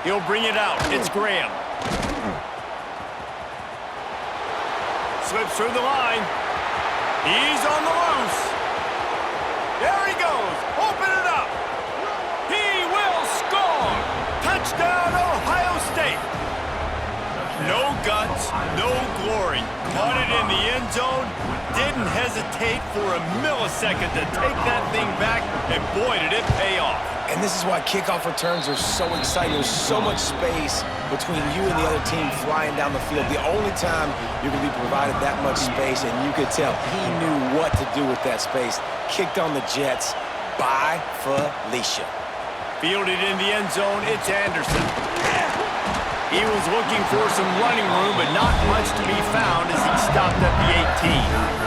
He'll bring it out. It's Graham. Slips through the line. He's on the loose. There he goes. Open it up. He will score. Touchdown, Ohio State. No guts, no glory. Caught it in the end zone. Didn't hesitate for a millisecond to take that thing back, and boy, did it pay off. And this is why kickoff returns are so exciting. There's so much space between you and the other team flying down the field. The only time you're going to be provided that much space, and you could tell he knew what to do with that space. Kicked on the Jets by Felicia. Fielded in the end zone, it's Anderson. He was looking for some running room, but not much to be found as he stopped at the 18.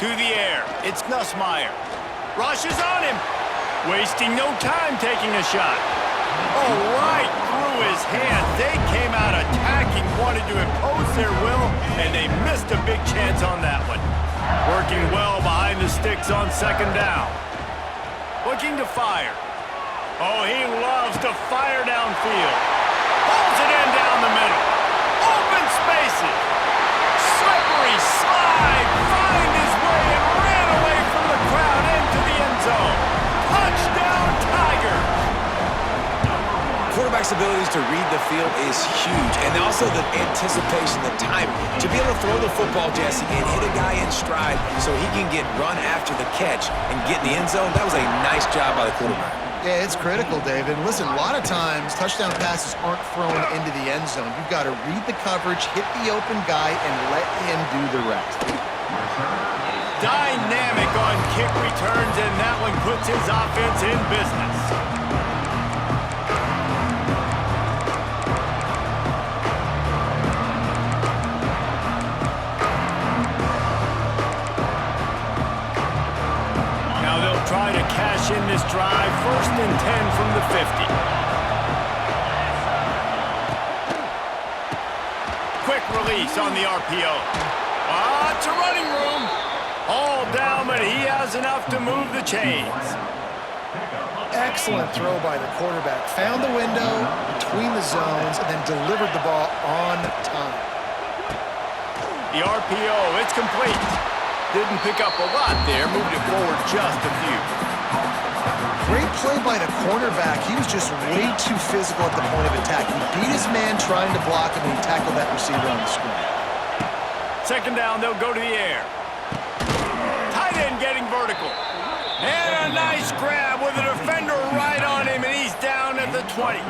To the air, it's Nussmeier. Rushes on him. Wasting no time taking a shot. Oh, right through his hands. They came out attacking, wanted to impose their will, and they missed a big chance on that one. Working well behind the sticks on second down. Looking to fire. Oh, he loves to fire downfield. Pulls it in down the middle. Open spaces. Slippery slide. Find his way and ran away from the crowd into the end zone. Touchdown, Tigers. Quarterback's abilities to read the field is huge, and also the anticipation, the timing. To be able to throw the football, Jesse, and hit a guy in stride so he can get run after the catch and get in the end zone, that was a nice job by the quarterback. Yeah, it's critical, David. Listen, a lot of times touchdown passes aren't thrown into the end zone. You've got to read the coverage, hit the open guy, and let him do the rest. Dynamic on kick returns, and that one puts his offense in business. Now they'll try to cash in this drive. 1st and 10 from the 50. Quick release on the RPO. It's a running room. All down, but he has enough to move the chains. Excellent throw by the quarterback. Found the window between the zones and then delivered the ball on time. The RPO, it's complete. Didn't pick up a lot there. Moved it forward just a few. Great play by the cornerback. He was just way too physical at the point of attack. He beat his man trying to block him, and he tackled that receiver on the screen. Second down, they'll go to the air. Tight end getting vertical. And a nice grab with a defender right on him, and he's down at the 20.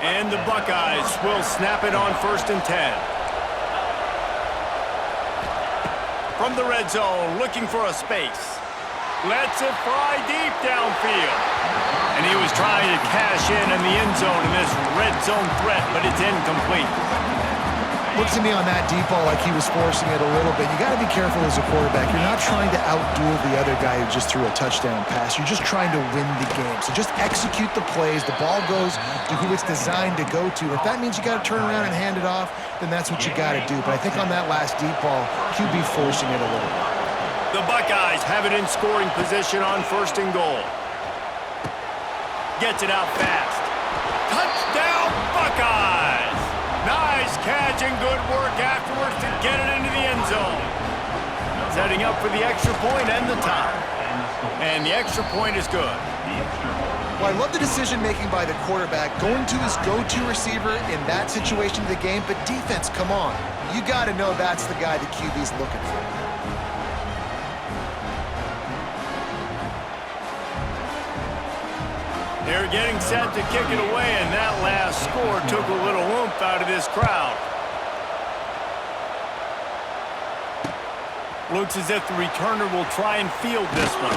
And the Buckeyes will snap it on 1st and 10. From the red zone, looking for a space. Lets it fly deep downfield. And he was trying to cash in the end zone in this red zone threat, but it's incomplete. Looks to me on that deep ball like he was forcing it a little bit. You got to be careful as a quarterback. You're not trying to outduel the other guy who just threw a touchdown pass. You're just trying to win the game. So just execute the plays. The ball goes to who it's designed to go to. If that means you got to turn around and hand it off, then that's what you got to do. But I think on that last deep ball, QB forcing it a little bit. The Buckeyes have it in scoring position on 1st and goal. Gets it out fast. Touchdown, Buckeyes! Nice catch and good work afterwards to get it into the end zone. Setting up for the extra point and the tie. And the extra point is good. Well, I love the decision-making by the quarterback, going to his go-to receiver in that situation of the game, but defense, come on. You got to know that's the guy the QB's looking for. They're getting set to kick it away, and that last score took a little oomph out of this crowd. Looks as if the returner will try and field this one.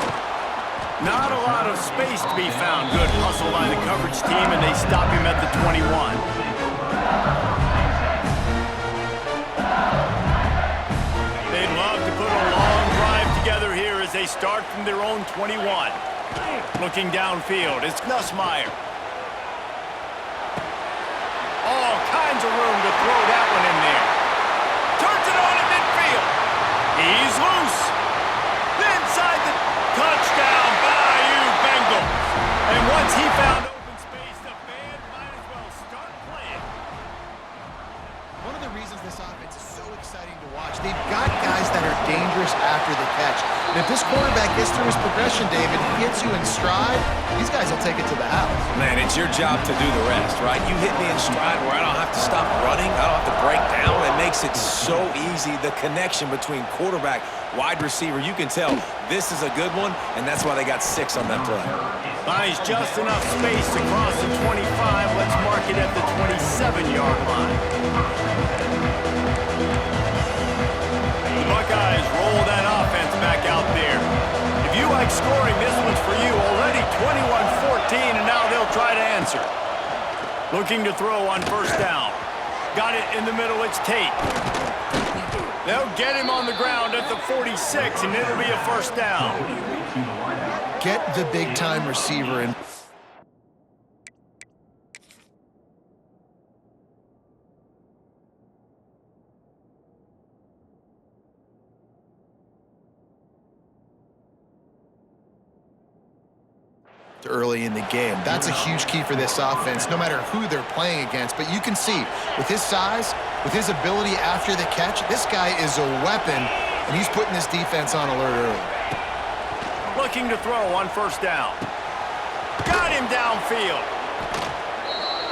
Not a lot of space to be found. Good hustle by the coverage team, and they stop him at the 21. start from their own 21. Looking downfield, it's Nussmeier. All kinds of room to throw that one in there. Turns it on in midfield. He's loose. Inside the touchdown, Bayou Bengals. And once he found open space, the band might as well start playing. One of the reasons this offense is so exciting to watch, they've got guys that are dangerous after the catch. And if this quarterback gets through his progression, David, he hits you in stride, these guys will take it to the house. Man, it's your job to do the rest, right? You hit me in stride where I don't have to stop running. I don't have to break down. It makes it so easy. The connection between quarterback, wide receiver, you can tell this is a good one, and that's why they got 6 on that play. Buys just enough space across the 25. Let's mark it at the 27-yard line. The Buckeyes roll that offense back out there. If you like scoring, this one's for you. Already 21-14, and now they'll try to answer. Looking to throw on first down. Got it in the middle, it's Tate. They'll get him on the ground at the 46, and it'll be a first down. Get the big-time receiver in. Early in the game. That's a huge key for this offense, no matter who they're playing against. But you can see, with his size, with his ability after the catch, this guy is a weapon, and he's putting this defense on alert early. Looking to throw on first down. Got him downfield.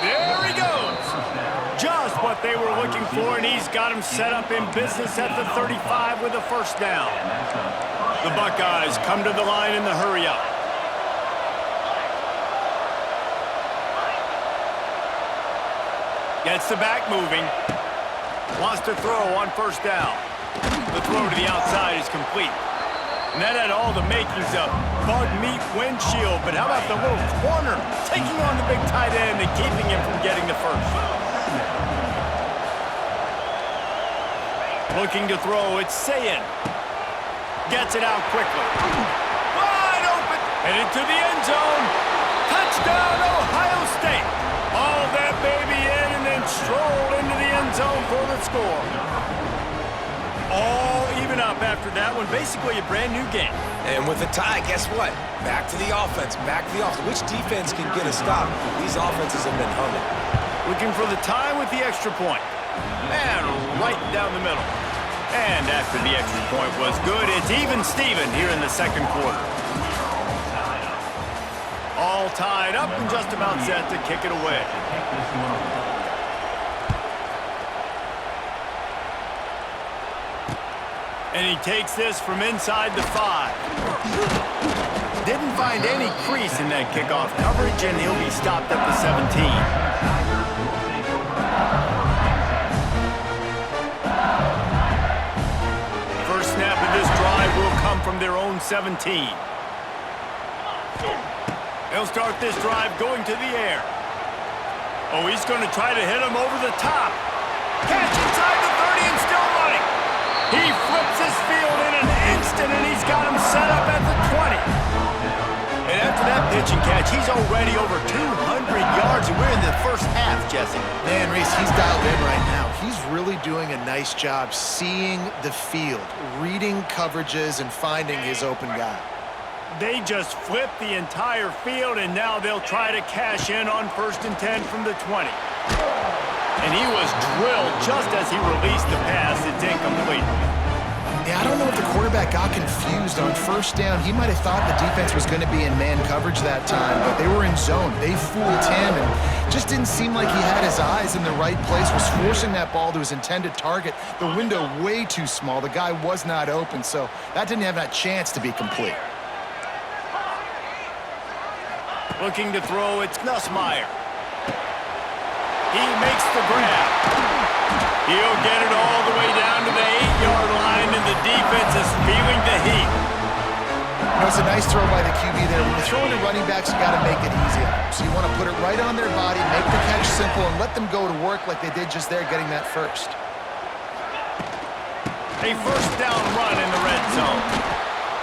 There he goes. Just what they were looking for, and he's got him set up in business at the 35 with a first down. The Buckeyes come to the line in the hurry-up. Gets the back moving. Wants to throw on first down. The throw to the outside is complete. And that had all the makings of bug meat windshield. But how about the little corner taking on the big tight end and keeping him from getting the first? Looking to throw, it's Sayin. Gets it out quickly. Wide open. Headed to the end zone. Touchdown, Ohio State. All that baby in and then strolled into the end zone for the score. All even up after that one. Basically a brand new game. And with the tie, guess what? Back to the offense. Back to the offense. Which defense can get a stop? These offenses have been humming. Looking for the tie with the extra point. And right down the middle. And after the extra point was good, it's even Steven here in the second quarter. All tied up and just about set to kick it away. And he takes this from inside the 5. Didn't find any crease in that kickoff coverage, and he'll be stopped at the 17. First snap of this drive will come from their own 17. He'll start this drive going to the air. Oh, he's going to try to hit him over the top. Catch inside the 30 and still running. He flips his field in an instant, and he's got him set up at the 20. And after that pitch and catch, he's already over 200 yards, and we're in the first half, Jesse. Man, Reese, he's dialed in right now. He's really doing a nice job seeing the field, reading coverages, and finding his open guy. They just flipped the entire field, and now they'll try to cash in on 1st and 10 from the 20. And he was drilled just as he released the pass. It's incomplete. Yeah, I don't know if the quarterback got confused on first down. He might have thought the defense was going to be in man coverage that time, but they were in zone. They fooled him, and just didn't seem like he had his eyes in the right place, was forcing that ball to his intended target. The window way too small. The guy was not open, so that didn't have that chance to be complete. Looking to throw, it's Nussmeier. He makes the grab. He'll get it all the way down to the 8-yard line, and the defense is feeling the heat. You know, it's a nice throw by the QB there. When you're throwing to running backs, you got to make it easy on them. So you want to put it right on their body, make the catch simple, and let them go to work like they did just there, getting that first. A first down run in the red zone.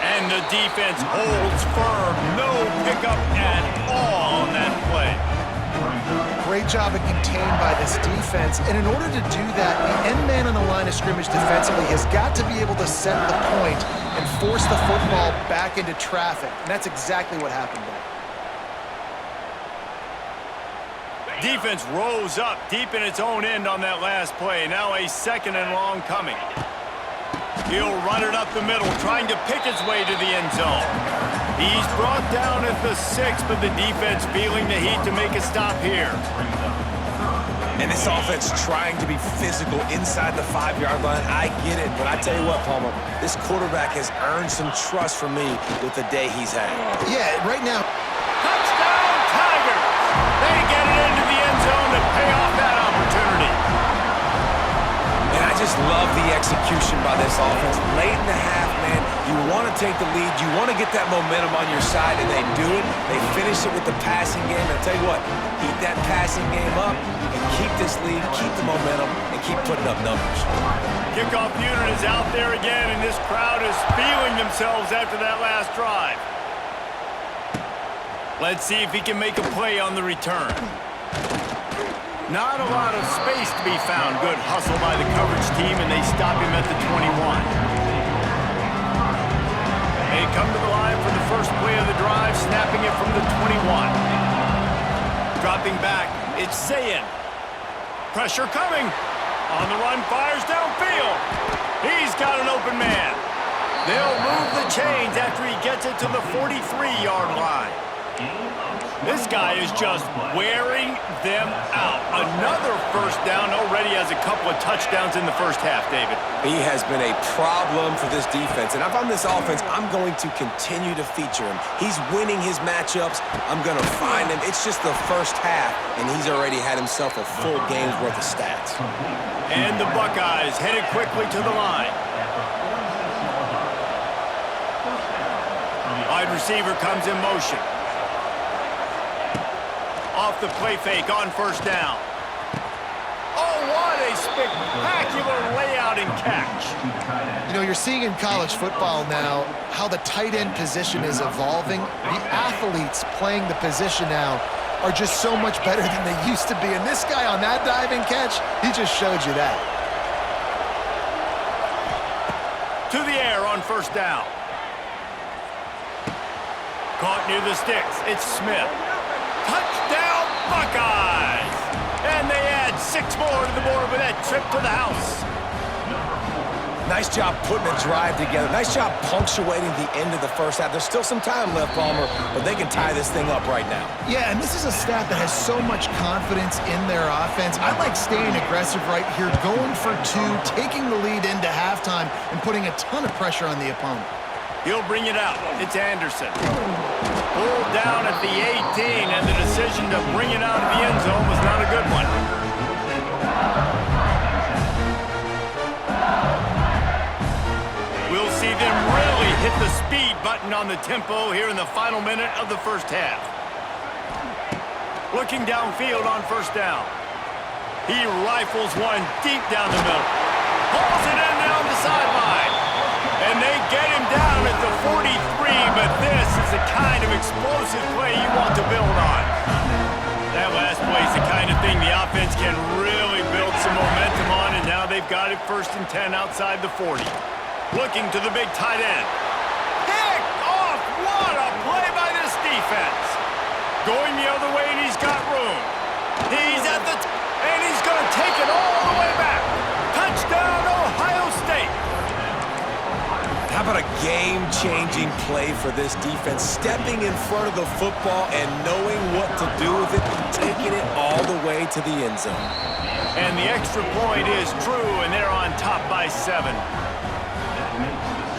And the defense holds firm. No pickup at all on that play. Great job of contained by this defense. And in order to do that, the end man on the line of scrimmage defensively has got to be able to set the point and force the football back into traffic. And that's exactly what happened there. Defense rose up deep in its own end on that last play. Now a 2nd and long coming. He'll run it up the middle, trying to pick its way to the end zone. He's brought down at the 6, but the defense feeling the heat to make a stop here. And this offense trying to be physical inside the 5-yard line. I get it, but I tell you what, Palmer, this quarterback has earned some trust from me with the day he's had. Yeah, right now. Touchdown, Tigers! They get it into the end zone to pay off that opportunity. And I just love the execution by this offense. Late in the half, man, you want to take the lead. You want to get that momentum on your side, and they do it. They finish it with the passing game. And I'll tell you what, keep that passing game up. You can keep this lead, keep the momentum, and keep putting up numbers. Kickoff unit is out there again, and this crowd is feeling themselves after that last drive. Let's see if he can make a play on the return. Not a lot of space to be found. Good hustle by the coverage team, and they stop him at the 21. They come to the line for the first play of the drive, snapping it from the 21. Dropping back, it's Sayin. Pressure coming. On the run, fires downfield. He's got an open man. They'll move the chains after he gets it to the 43-yard line. This guy is just wearing them out. Another first down, already has a couple of touchdowns in the first half, David. He has been a problem for this defense. And if I'm this offense, I'm going to continue to feature him. He's winning his matchups. I'm going to find him. It's just the first half, and he's already had himself a full game's worth of stats. And the Buckeyes headed quickly to the line. Wide receiver comes in motion. Off the play fake on first down. Oh, what a spectacular layout and catch. You know, you're seeing in college football now how the tight end position is evolving. The athletes playing the position now are just so much better than they used to be. And this guy on that diving catch, he just showed you that. To the air on first down. Caught near the sticks. It's Smith. Touchdown, Buckeyes! And they add 6 more to the board with that trip to the house. Nice job putting a drive together. Nice job punctuating the end of the first half. There's still some time left, Palmer, but they can tie this thing up right now. Yeah, and this is a staff that has so much confidence in their offense. I like staying aggressive right here, going for 2, taking the lead into halftime, and putting a ton of pressure on the opponent. He'll bring it out. It's Anderson. Pulled down at the 18, and the decision to bring it out of the end zone was not a good one. We'll see them really hit the speed button on the tempo here in the final minute of the first half. Looking downfield on first down. He rifles one deep down the middle. Pulls it in down the sideline. And they get him down at the 43, but this is the kind of explosive play you want to build on. That last play is the kind of thing the offense can really build some momentum on, and now they've got it 1st and 10 outside the 40. Looking to the big tight end. Picked off! What a play by this defense! Going the other way, and he's got room. He's at the and he's going to take it all the way back. Touchdown, Ohio State! How about a game-changing play for this defense? Stepping in front of the football and knowing what to do with it, taking it all the way to the end zone. And the extra point is true, and they're on top by 7.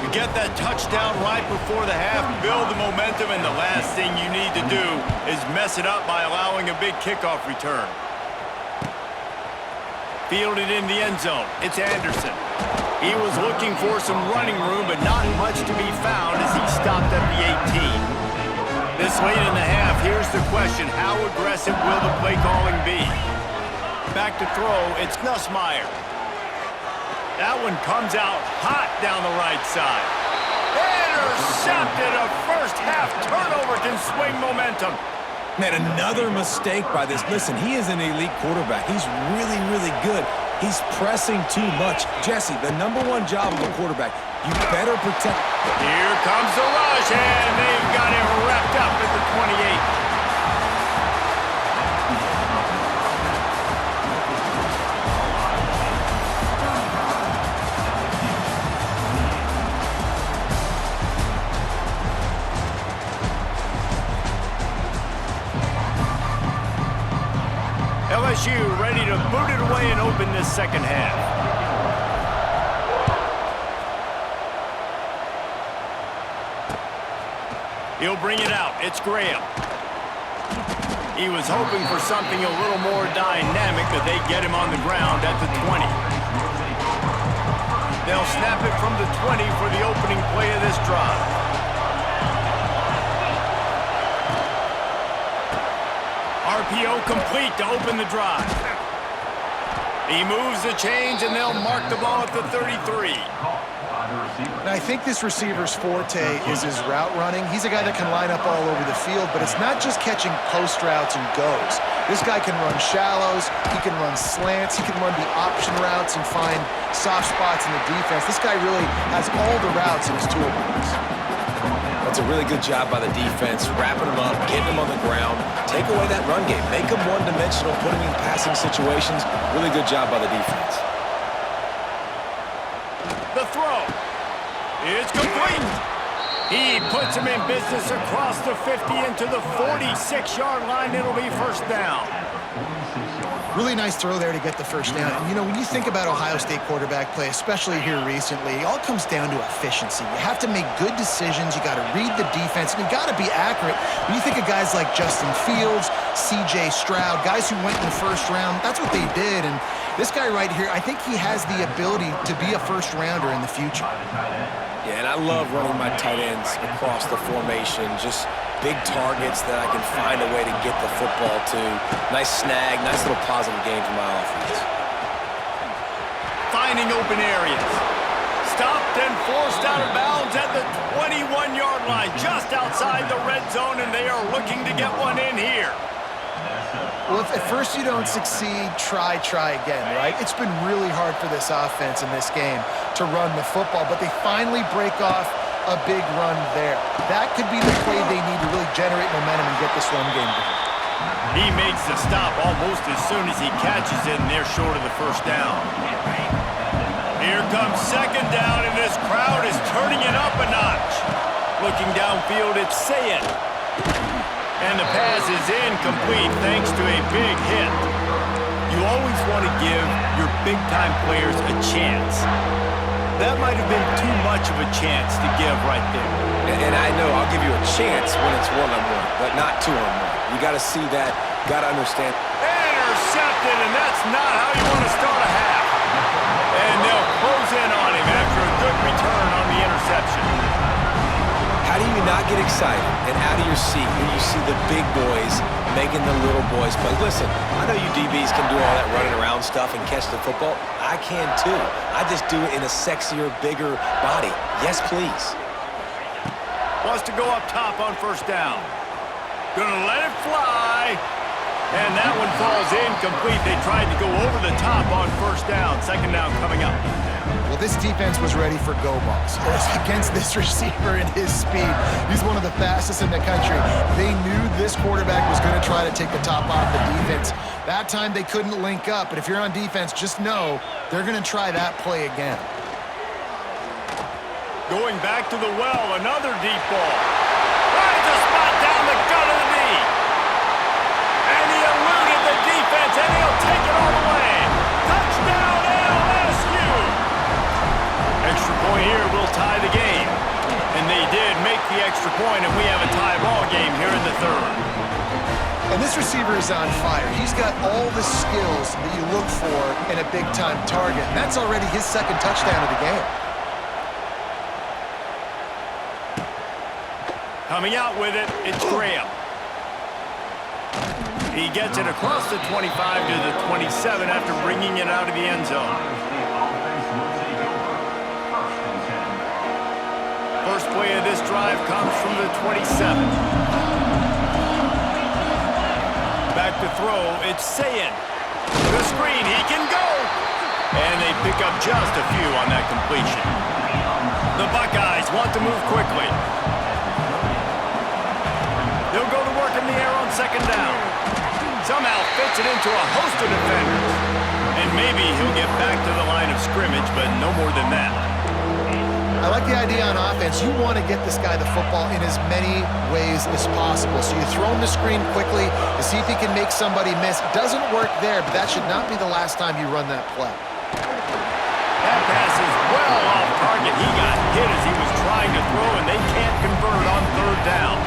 You get that touchdown right before the half, build the momentum, and the last thing you need to do is mess it up by allowing a big kickoff return. Fielded in the end zone. It's Anderson. He was looking for some running room, but not much to be found as he stopped at the 18. This late in the half, here's the question. How aggressive will the play calling be? Back to throw, it's Nussmeier. That one comes out hot down the right side. And Intercepted. A first-half turnover can swing momentum. Man, another mistake by this. Listen, he is an elite quarterback. He's really, really good. He's pressing too much. Jesse, the #1 job of a quarterback, you better protect. Here comes the rush, and they've got him wrapped up at the 28. LSU ready to boot it away and open this second half. He'll bring it out. It's Graham. He was hoping for something a little more dynamic, but they get him on the ground at the 20. They'll snap it from the 20 for the opening play of this drive. RPO complete to open the drive. He moves the chains, and they'll mark the ball at the 33. And I think this receiver's forte is his route running. He's a guy that can line up all over the field, but it's not just catching post routes and goes. This guy can run shallows, he can run slants, he can run the option routes and find soft spots in the defense. This guy really has all the routes in his toolbox. That's a really good job by the defense, wrapping him up, getting him on the ground, take away that run game, make him one-dimensional, put him in passing situations. Really good job by the defense. The throw is complete. He puts him in business across the 50 into the 46-yard line. It'll be first down. Really nice throw there to get the first down. And, you know, when you think about Ohio State quarterback play, especially here recently, it all comes down to efficiency. You have to make good decisions. You got to read the defense, and you got to be accurate. When you think of guys like Justin Fields, C.J. Stroud, guys who went in the first round, that's what they did. And this guy right here, I think he has the ability to be a first-rounder in the future. Yeah, and I love running my tight ends across the formation. Just big targets that I can find a way to get the football to. Nice snag, nice little positive game for my offense. Finding open areas. Stopped and forced out of bounds at the 21-yard line, just outside the red zone, and they are looking to get one in here. Well, if at first you don't succeed, try again, right? It's been really hard for this offense in this game to run the football, but they finally break off a big run there. That could be the play they need to really generate momentum and get this run game going. He makes the stop almost as soon as he catches it, and they're short of the first down. Here comes second down, and this crowd is turning it up a notch. Looking downfield, it's Sayed. And the pass is incomplete thanks to a big hit. You always want to give your big-time players a chance. That might have been too much of a chance to give right there. And I know I'll give you a chance when it's one-on-one, but not two-on-one. You got to see that, got to understand. Intercepted, and that's not how you want to start a half. And they'll close in on him after a good return on the interception. How do you not get excited and out of your seat when you see the big boys making the little boys play? Listen, I know you DBs can do all that running around stuff and catch the football. I can too. I just do it in a sexier, bigger body. Yes, please. Wants to go up top on first down. Gonna let it fly. And that one falls incomplete. They tried to go over the top on first down. Second down coming up. Well, this defense was ready for go balls against this receiver and his speed. He's one of the fastest in the country. They knew this quarterback was going to try to take the top off the defense. That time they couldn't link up, but if you're on defense, just know they're going to try that play again. Going back to the well, another deep ball. Finds a spot down the gut of the knee. And he eluded the defense, and he'll take it all the way. Touchdown, LSU! Extra point here will tie the game. And they did make the extra point, and we have a tie ball game here in the third. And this receiver is on fire. He's got all the skills that you look for in a big-time target, and that's already his second touchdown of the game. Coming out with it, it's Graham. He gets it across the 25 to the 27 after bringing it out of the end zone. First play of this drive comes from the 27. Back to throw, it's Sayin. The screen, he can go! And they pick up just a few on that completion. The Buckeyes want to move quickly. They'll go to work in the air on second down. Somehow fits it into a host of defenders. And maybe he'll get back to the line of scrimmage, but no more than that. I like the idea on offense. You want to get this guy the football in as many ways as possible. So you throw him the screen quickly to see if he can make somebody miss. Doesn't work there, but that should not be the last time you run that play. That pass is well off target. He got hit as he was trying to throw, and they can't convert on third down.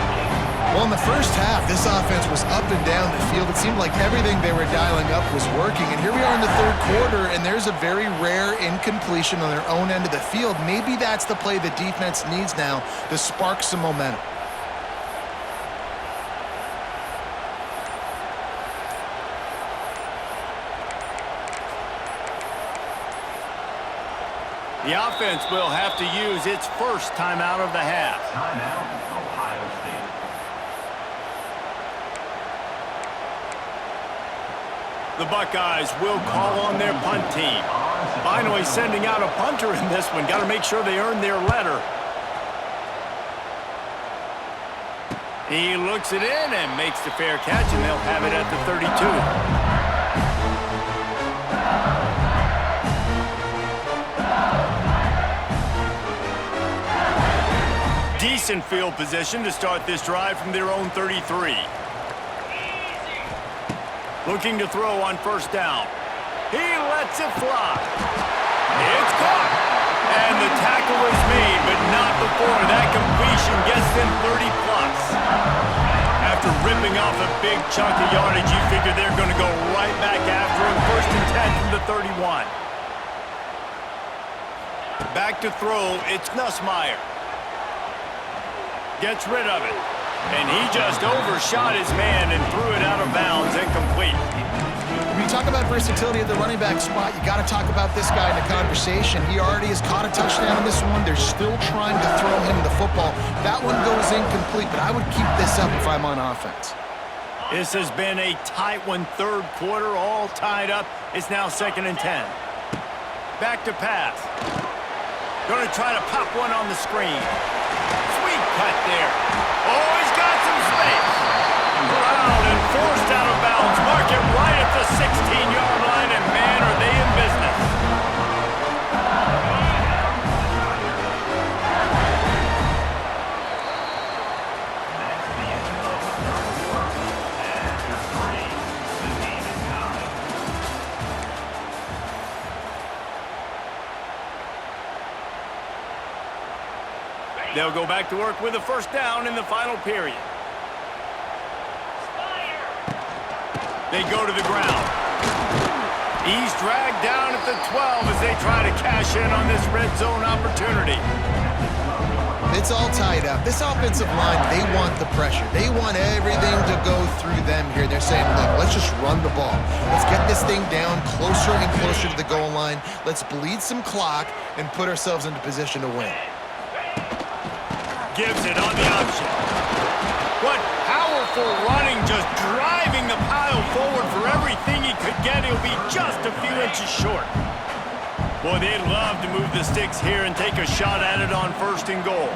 Well, in the first half, this offense was up and down the field. It seemed like everything they were dialing up was working. And here we are in the third quarter, and there's a very rare incompletion on their own end of the field. Maybe that's the play the defense needs now to spark some momentum. The offense will have to use its first timeout of the half. Timeout, Ohio State. The Buckeyes will call on their punt team. Finally sending out a punter in this one. Got to make sure they earn their letter. He looks it in and makes the fair catch, and they'll have it at the 32. Decent field position to start this drive from their own 33. Looking to throw on first down. He lets it fly. It's caught. And the tackle is made, but not before that completion gets them 30-plus. After ripping off a big chunk of yardage, you figure they're going to go right back after him. First and 10 from the 31. Back to throw, it's Nussmeier. Gets rid of it. And he just overshot his man and threw it out of bounds, incomplete. When you talk about versatility at the running back spot, you got to talk about this guy in the conversation. He already has caught a touchdown in this one. They're still trying to throw him the football. That one goes incomplete, but I would keep this up if I'm on offense. This has been a tight one, third quarter, all tied up. It's now second and 10. Back to pass. Going to try to pop one on the screen. Sweet cut there. Oh, he's got some space. Brown and forced out of bounds. Mark it right at the 16-yard line, and man, are they in business. They'll go back to work with a first down in the final period. They go to the ground. He's dragged down at the 12 as they try to cash in on this red zone opportunity. It's all tied up. This offensive line, they want the pressure. They want everything to go through them here. They're saying, look, let's just run the ball. Let's get this thing down closer and closer to the goal line. Let's bleed some clock and put ourselves into position to win. Gives it on the option. What powerful running, just driving the pile forward for everything he could get. He'll be just a few inches short. Boy, they'd love to move the sticks here and take a shot at it on first and goal.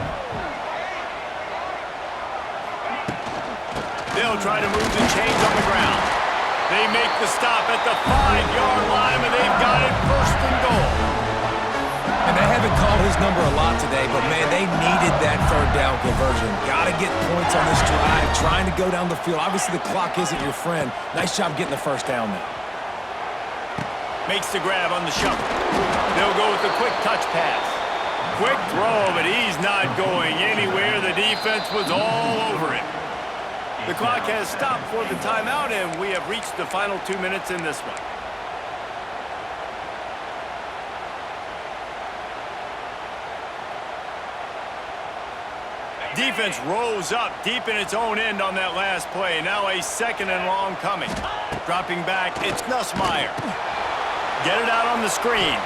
They'll try to move the chains on the ground. They make the stop at the 5-yard line, and they've got it first and goal. And they haven't called his number a lot today, but, man, they needed that third down conversion. Got to get points on this drive, trying to go down the field. Obviously, the clock isn't your friend. Nice job getting the first down there. Makes the grab on the shuffle. They'll go with the quick touch pass. Quick throw, but he's not going anywhere. The defense was all over him. The clock has stopped for the timeout, and we have reached the final 2 minutes in this one. Defense rose up deep in its own end on that last play. Now a second and long coming. Dropping back, it's Nussmeier. Get it out on the screen.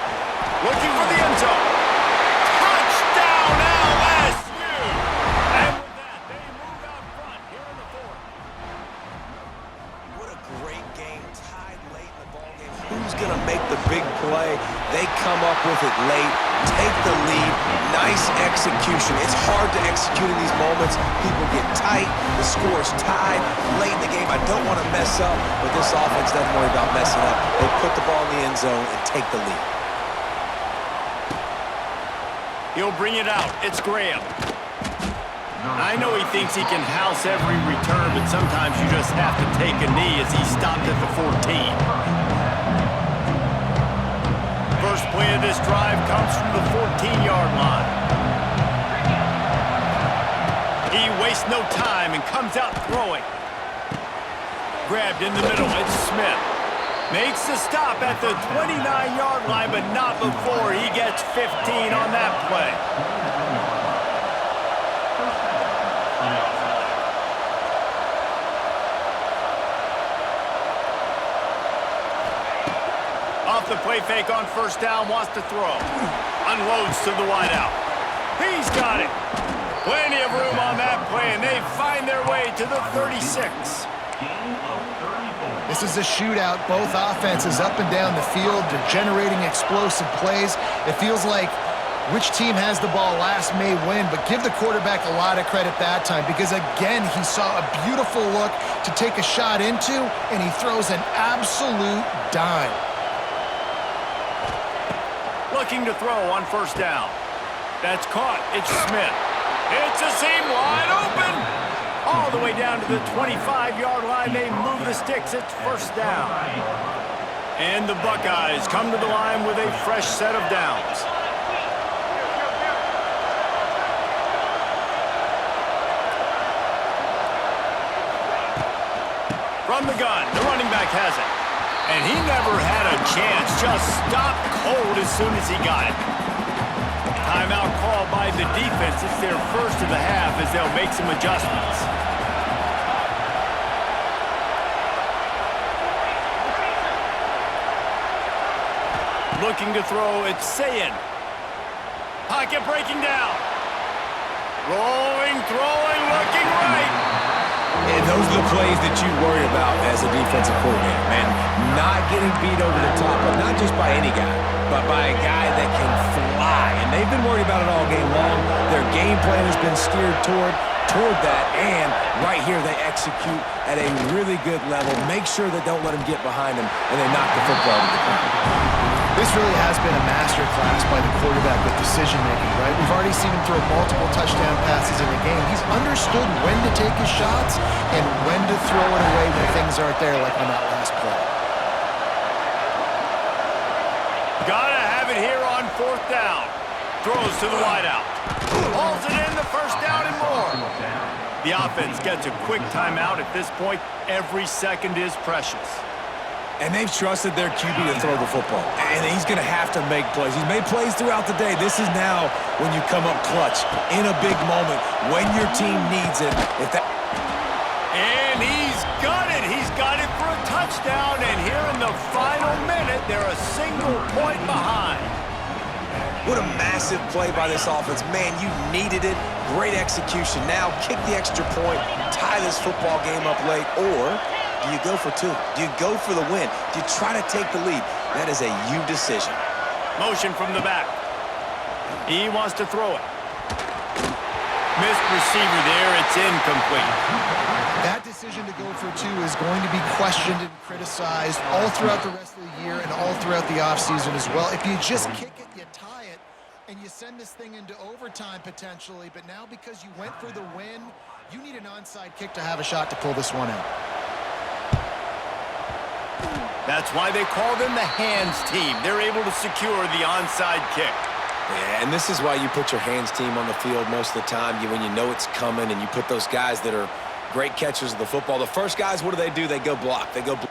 Looking for the end zone. Touchdown, LSU! who's going to make the big play. They come up with it late, take the lead. Nice execution. It's hard to execute in these moments. People get tight. The score is tied late in the game. I don't want to mess up, but this offense doesn't worry about messing up. They put the ball in the end zone and take the lead. He'll bring it out. It's Graham. I know he thinks he can house every return, but sometimes you just have to take a knee as he stopped at the 14. First play of this drive comes from the 14-yard line. He wastes no time and comes out throwing. Grabbed in the middle. It's Smith. Makes the stop at the 29-yard line, but not before he gets 15 on that play. Off the play fake on first down, wants to throw. Unloads to the wideout. He's got it. Plenty of room on that play, and they find their way to the 36. This is a shootout. Both offenses up and down the field. They're generating explosive plays. It feels like which team has the ball last may win, but give the quarterback a lot of credit that time because, again, he saw a beautiful look to take a shot into, and he throws an absolute dime. Looking to throw on first down. That's caught. It's Smith. It's a seam wide open. All the way down to the 25-yard line. They move the sticks. It's first down. And the Buckeyes come to the line with a fresh set of downs. From the gun, the running back has it. And he never had a chance. Just stopped cold as soon as he got it. Timeout called by the defense. It's their first of the half as they'll make some adjustments. Looking to throw, it's Sayin. Pocket breaking down. Rolling, throwing, looking right. And those are the plays that you worry about as a defensive coordinator, man. Not getting beat over the top, but not just by any guy, but by a guy that can fly. And they've been worried about it all game long. Their game plan has been steered toward that, and right here they execute at a really good level. Make sure they don't let them get behind them, and they knock the football to the ground. This really has been a masterclass by the quarterback with decision-making, right? We've already seen him throw multiple touchdown passes in the game. He's understood when to take his shots and when to throw it away when things aren't there, like on that last play. Gotta have it here on fourth down. Throws to the wideout. Hauls it in, the first down and more. The offense gets a quick timeout at this point. Every second is precious. And they've trusted their QB to throw the football. And he's going to have to make plays. He's made plays throughout the day. This is now when you come up clutch in a big moment when your team needs it. And he's got it. He's got it for a touchdown. And here in the final minute, they're a single point behind. What a massive play by this offense. Man, you needed it. Great execution. Now kick the extra point, tie this football game up late, or do you go for two? Do you go for the win? Do you try to take the lead? That is a you decision. Motion from the back. He wants to throw it. Missed receiver there. It's incomplete. That decision to go for two is going to be questioned and criticized all throughout the rest of the year and all throughout the offseason as well. If you just kick it, you tie it, and you send this thing into overtime potentially, but now because you went for the win, you need an onside kick to have a shot to pull this one out. That's why they call them the hands team. They're able to secure the onside kick. Yeah, and this is why you put your hands team on the field most of the time when you know it's coming, and you put those guys that are great catchers of the football. The first guys, what do? They go block. They go block.